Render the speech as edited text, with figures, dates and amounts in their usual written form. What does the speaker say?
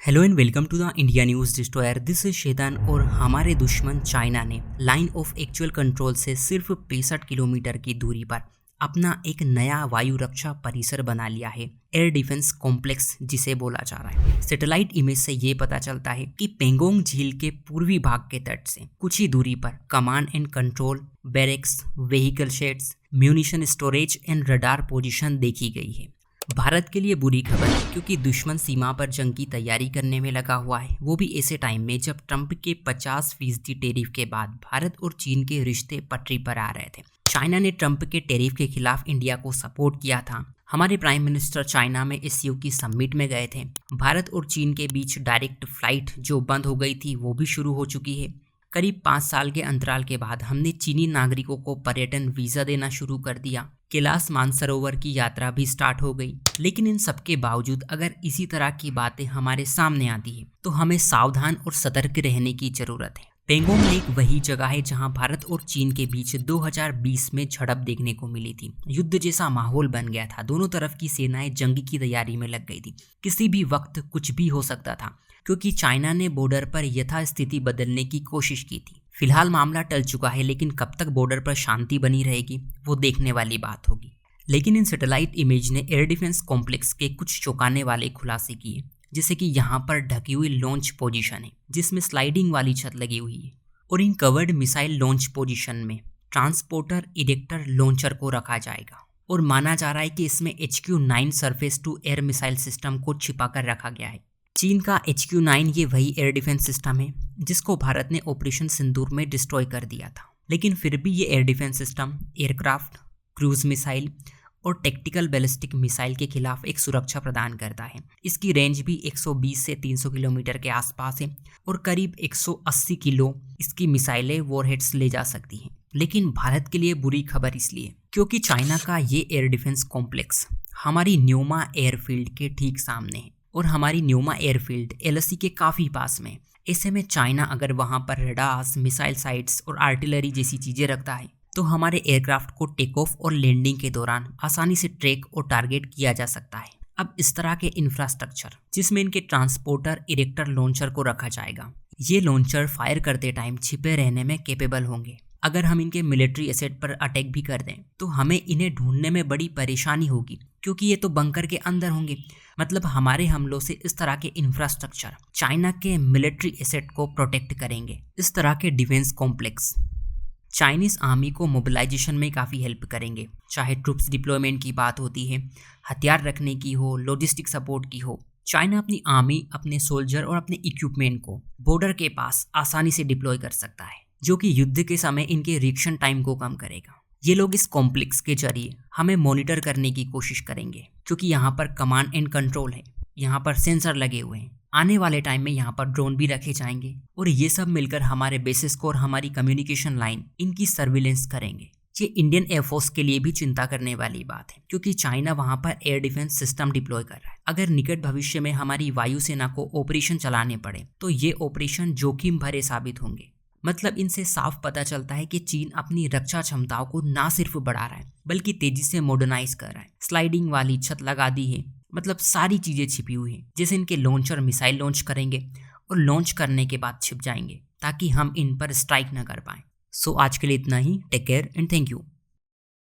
Hello and welcome to the India news destroyer. This is शेतान और हमारे दुश्मन चाइना ने लाइन ऑफ एक्चुअल कंट्रोल से सिर्फ 65 किलोमीटर की दूरी पर अपना एक नया वायु रक्षा परिसर बना लिया है, एयर डिफेंस कॉम्प्लेक्स जिसे बोला जा रहा है। सैटेलाइट इमेज से ये पता चलता है कि पेंगोंग झील के पूर्वी भाग के तट से कुछ ही दूरी पर command and control, barracks, vehicle shades, munition storage and radar position देखी गई है। भारत के लिए बुरी खबर है क्योंकि दुश्मन सीमा पर जंग की तैयारी करने में लगा हुआ है, वो भी ऐसे टाइम में जब ट्रंप के 50% टेरिफ के बाद भारत और चीन के रिश्ते पटरी पर आ रहे थे। चाइना ने ट्रंप के टेरिफ के खिलाफ इंडिया को सपोर्ट किया था। हमारे प्राइम मिनिस्टर चाइना में एससीओ की समिट में गए थे। भारत और चीन के बीच डायरेक्ट फ्लाइट जो बंद हो गई थी वो भी शुरू हो चुकी है। करीब 5 साल के अंतराल के बाद हमने चीनी नागरिकों को पर्यटन वीजा देना शुरू कर दिया। कैलाश मानसरोवर की यात्रा भी स्टार्ट हो गई। लेकिन इन सब के बावजूद अगर इसी तरह की बातें हमारे सामने आती है तो हमें सावधान और सतर्क रहने की जरूरत है। पेंगोंग लेक वही जगह है जहां भारत और चीन के बीच 2020 में झड़प देखने को मिली थी। युद्ध जैसा माहौल बन गया था। दोनों तरफ की सेनाएं जंग की तैयारी में लग गई थी। किसी भी वक्त कुछ भी हो सकता था क्योंकि चाइना ने बॉर्डर पर यथास्थिति बदलने की कोशिश की थी। फिलहाल मामला टल चुका है, लेकिन कब तक बॉर्डर पर शांति बनी रहेगी वो देखने वाली बात होगी। लेकिन इन सैटेलाइट इमेज ने एयर डिफेंस कॉम्प्लेक्स के कुछ चौंकाने वाले खुलासे किए, जैसे कि यहाँ पर ढकी हुई लॉन्च पोजीशन है जिसमें स्लाइडिंग वाली छत लगी हुई है, और इन कवर्ड मिसाइल लॉन्च पोजीशन में ट्रांसपोर्टर इरेक्टर लॉन्चर को रखा जाएगा। और माना जा रहा है कि इसमें HQ-9 surface to air missile system को छिपा कर रखा गया है। चीन का HQ-9 ये वही एयर डिफेंस सिस्टम है जिसको भारत ने ऑपरेशन सिंदूर में डिस्ट्रॉय कर दिया था। लेकिन फिर भी ये air defence system aircraft, cruise missile और टैक्टिकल बैलिस्टिक मिसाइल के खिलाफ एक सुरक्षा प्रदान करता है। इसकी रेंज भी 120 से 300 किलोमीटर के आसपास है और करीब 180 किलो इसकी मिसाइलें वॉरहेड्स ले जा सकती हैं। लेकिन भारत के लिए बुरी खबर इसलिए क्योंकि चाइना का ये एयर डिफेंस कॉम्प्लेक्स हमारी न्योमा एयरफील्ड के ठीक सामने है और हमारी न्योमा एयरफील्ड LAC के काफ़ी पास में। ऐसे में चाइना अगर वहाँ पर रडार्स, मिसाइल साइट्स और आर्टिलरी जैसी चीज़ें रखता है तो हमारे एयरक्राफ्ट को टेक ऑफ और लैंडिंग के दौरान आसानी से ट्रैक और टारगेट किया जा सकता है। अब इस तरह के इंफ्रास्ट्रक्चर जिसमें इनके ट्रांसपोर्टर इरेक्टर लॉन्चर को रखा जाएगा, ये लॉन्चर फायर करते टाइम छिपे रहने में कैपेबल होंगे। अगर हम इनके मिलिट्री एसेट पर अटैक भी कर दें तो हमें इन्हें ढूंढने में बड़ी परेशानी होगी क्योंकि ये तो बंकर के अंदर होंगे। मतलब हमारे हमलों से इस तरह के इंफ्रास्ट्रक्चर चाइना के मिलिट्री एसेट को प्रोटेक्ट करेंगे। इस तरह के डिफेंस कॉम्प्लेक्स चाइनीज आर्मी को मोबिलाइजेशन में काफ़ी हेल्प करेंगे, चाहे ट्रूप्स डिप्लॉयमेंट की बात होती है, हथियार रखने की हो, लॉजिस्टिक सपोर्ट की हो। चाइना अपनी आर्मी, अपने सोल्जर और अपने इक्विपमेंट को बॉर्डर के पास आसानी से डिप्लॉय कर सकता है, जो कि युद्ध के समय इनके रिएक्शन टाइम को कम करेगा। ये लोग इस कॉम्प्लेक्स के जरिए हमें मॉनिटर करने की कोशिश करेंगे क्योंकि यहाँ पर कमांड एंड कंट्रोल है, यहाँ पर सेंसर लगे हुए हैं। आने वाले टाइम में यहाँ पर ड्रोन भी रखे जाएंगे और ये सब मिलकर हमारे बेसिस को और हमारी कम्युनिकेशन लाइन इनकी सर्विलेंस करेंगे। ये इंडियन एयरफोर्स के लिए भी चिंता करने वाली बात है क्योंकि चाइना वहाँ पर एयर डिफेंस सिस्टम डिप्लॉय कर रहा है। अगर निकट भविष्य में हमारी वायुसेना को ऑपरेशन चलाने पड़े तो ये ऑपरेशन जोखिम भरे साबित होंगे। मतलब इनसे साफ पता चलता है कि चीन अपनी रक्षा क्षमताओं को ना सिर्फ बढ़ा रहा है बल्कि तेजी से मॉडर्नाइज कर रहा है। स्लाइडिंग वाली छत लगा दी है, मतलब सारी चीजें छिपी हुई हैं। जैसे इनके लॉन्चर मिसाइल लॉन्च करेंगे और लॉन्च करने के बाद छिप जाएंगे ताकि हम इन पर स्ट्राइक ना कर पाएं। सो आज के लिए इतना ही। Take care and thank you.